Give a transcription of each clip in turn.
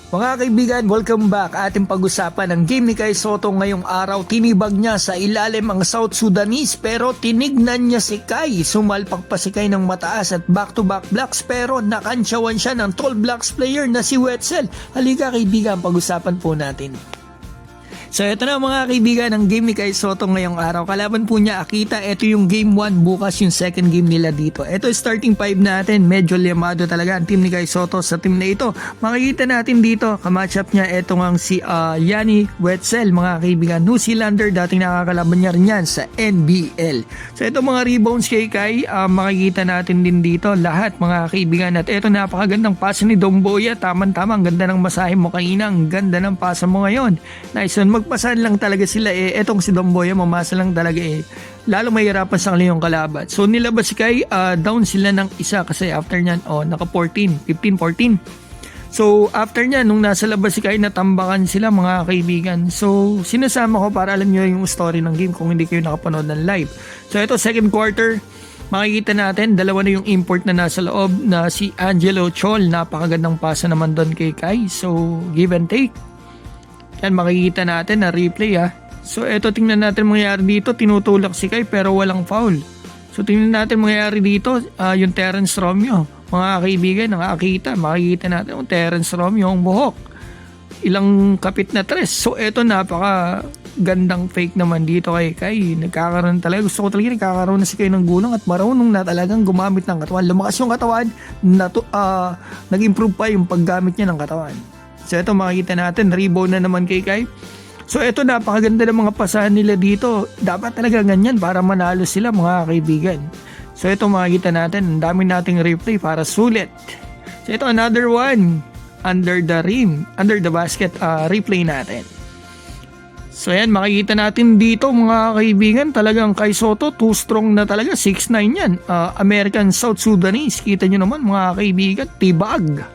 Mga kaibigan, welcome back. Ating pag-usapan ang game ni Kai Sotto ngayong araw. Tinibag niya sa ilalim ang South Sudanese pero tinignan niya si Kai. Sumalpak pa si Kai ng mataas at back-to-back blocks pero nakansyawan siya ng tall blocks player na si Wetzel. Halika kaibigan, pag-usapan po natin. So ito na mga kaibigan ang game ni Kai Sotto ngayong araw. Kalaban po niya Akita. Ito yung game 1, bukas yung second game nila dito. Ito starting 5 natin. Medyo liamado talaga ang team ni Kai Sotto sa team na ito. Makikita natin dito, kamatchup niya ito nga si Yanni Wetzel mga kaibigan. New Zealander, dating nakakalaban niya rin yan sa NBL. So ito mga rebounds kay Kai, makikita natin din dito lahat mga kaibigan. At ito napakagandang pasa ni Domboya. Tama-tama, ang ganda ng masahe mo kanina. Ang ganda ng pasa mo ngayon. Nice one. Magpasan lang talaga sila etong si Domboya mamasa lang talaga lalo mahirapan sa kanila yung kalaban. So nilabas si Kai, down sila ng isa kasi after nyan naka 15-14. So after nyan nung nasa labas si Kai natambakan sila mga kaibigan. So sinasama ko para alam nyo yung story ng game kung hindi kayo nakapanood ng live. So ito second quarter, makikita natin dalawa na yung import na nasa loob na si Angelo Chol. Napakagandang pasa naman doon kay Kai. So give and take. Yan makikita natin na replay So eto tingnan natin mangyayari dito. Tinutulak si Kai pero walang foul. So tingnan natin mangyayari dito yung Terence Romeo. Mga kaibigan ng Akita, makikita natin yung Terence Romeo ang buhok. Ilang kapit na tres. So eto napaka gandang fake naman dito kay Kai. Nagkakaroon talaga. Gusto ko talaga nagkakaroon na si Kai ng gulong at marunong na talagang gumamit ng katawan. Lumakas yung katawan. Nag-improve pa yung paggamit niya ng katawan. So ito makikita natin, rebound na naman kay Kai. So ito napakaganda ng mga pasahan nila dito. Dapat talaga ganyan para manalo sila mga kaibigan. So ito makikita natin, ang dami nating replay para sulit. So ito another one, under the rim, under the basket replay natin. So yan, makikita natin dito mga kaibigan, talagang Kai Sotto, too strong na talaga, 6'9 yan. American South Sudanese, kita nyo naman mga kaibigan, tibag.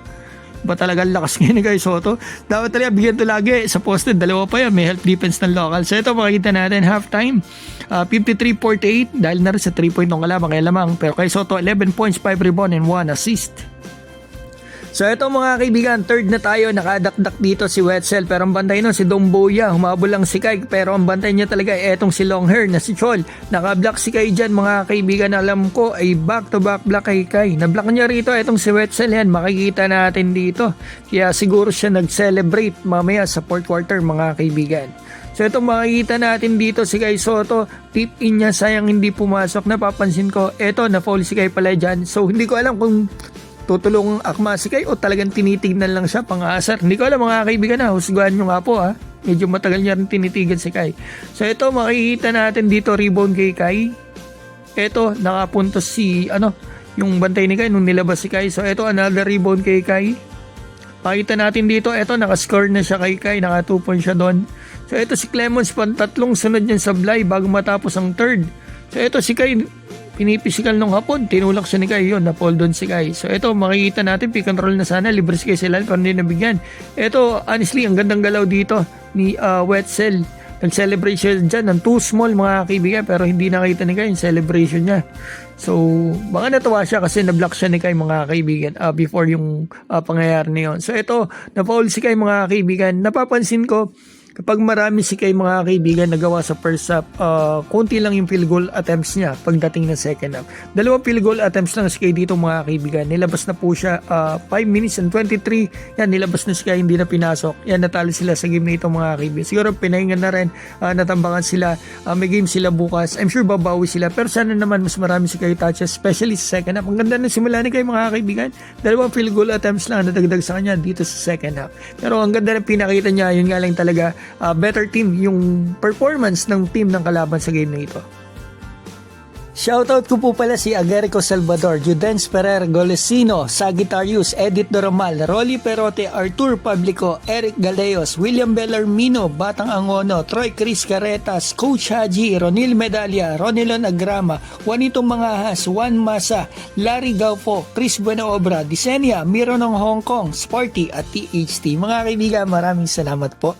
Ba talaga lakas ngayon ni Kai Sotto? Dapat talaga bigyan to lagi sa poste. Dalawa pa yan. May help defense ng local. So ito makikita natin halftime. 53-48 dahil na rin sa 3-point ng kalaban kaya lamang. Pero Kai Sotto 11 points, 5 rebound and 1 assist. So ito mga kaibigan, third na tayo, nakadakdak dito si Wetzel pero ang bantay nun si Domboya, humabol lang si Kai pero ang bantay niya talaga etong si long hair na si Chol. Nakablock si Kai dyan mga kaibigan, alam ko ay back to back block kay Kai. Nablock niya rito etong si Wetzel yan, makikita natin dito. Kaya siguro siya nag-celebrate mamaya sa fourth quarter mga kaibigan. So ito makikita natin dito si Kai Sotto, tip in niya, sayang hindi pumasok. Napapansin ko, eto na foul si Kai pala dyan. So hindi ko alam kung tutulong akma si Kai o talagang tinitignan lang siya pang-asar. Hindi ko alam mga kaibigan husgahan nyo nga po Medyo matagal niya rin tinitigan si Kai. So ito makikita natin dito rebound kay Kai. Ito nakapuntos si yung bantay ni Kai nung nilabas si Kai. So ito another rebound kay Kai. Makita natin dito, ito nakascore na siya kay Kai, naka 2 points siya doon. So ito si Clemons tatlong sunod niyan sablay bago matapos ang third. So ito si Kai pinipisikal nung hapon, tinulak siya ni Kai yun, na-fall doon si Kai. So ito makikita natin, pick and roll na sana, libre si Kai sila pero hindi nabigyan. Ito honestly, ang gandang galaw dito ni Wetzel. Nag-celebration dyan ng too small mga kaibigan pero hindi nakita ni Kai yung celebration niya. So baka natuwa siya kasi na-block siya ni Kai mga kaibigan before yung pangyayari na yun. So ito, na-foul si Kai mga kaibigan. Napapansin ko, kapag marami si Kai mga kaibigan nagawa sa first half, konti lang yung field goal attempts niya pagdating ng second half. 2 field goal attempts lang si Kai dito mga kaibigan. Nilabas na po siya 5 minutes and 23. Yan, nilabas na si Kai, hindi na pinasok. Yan, natalo sila sa game na ito mga kaibigan. Siguro pinahingan na rin, natambangan sila. May game sila bukas. I'm sure babawi sila. Pero sana naman mas marami si Kai touches, especially sa second half. Ang ganda na simula ni Kai mga kaibigan. 2 field goal attempts lang nadagdag sa kanya dito sa second half. Pero ang ganda na pinakita niya, yun nga lang talaga better team yung performance ng team ng kalaban sa game na ito. Shoutout ko po pala si Agerico Salvador, Judens Ferrer Golesino, Sagittarius, Edith Doromal, Rolly Perote, Artur Pablico, Eric Galeos, William Bellarmino, Batang Angono, Troy Chris Caretas, Coach Haji, Ronil Medalla, Ronilon Agrama, Juanito Mangahas, Juan Masa, Larry Gaufo, Chris Buenoobra, Disenia, Miro ng Hong Kong, Sporty at THT. Mga kaibigan, maraming salamat po.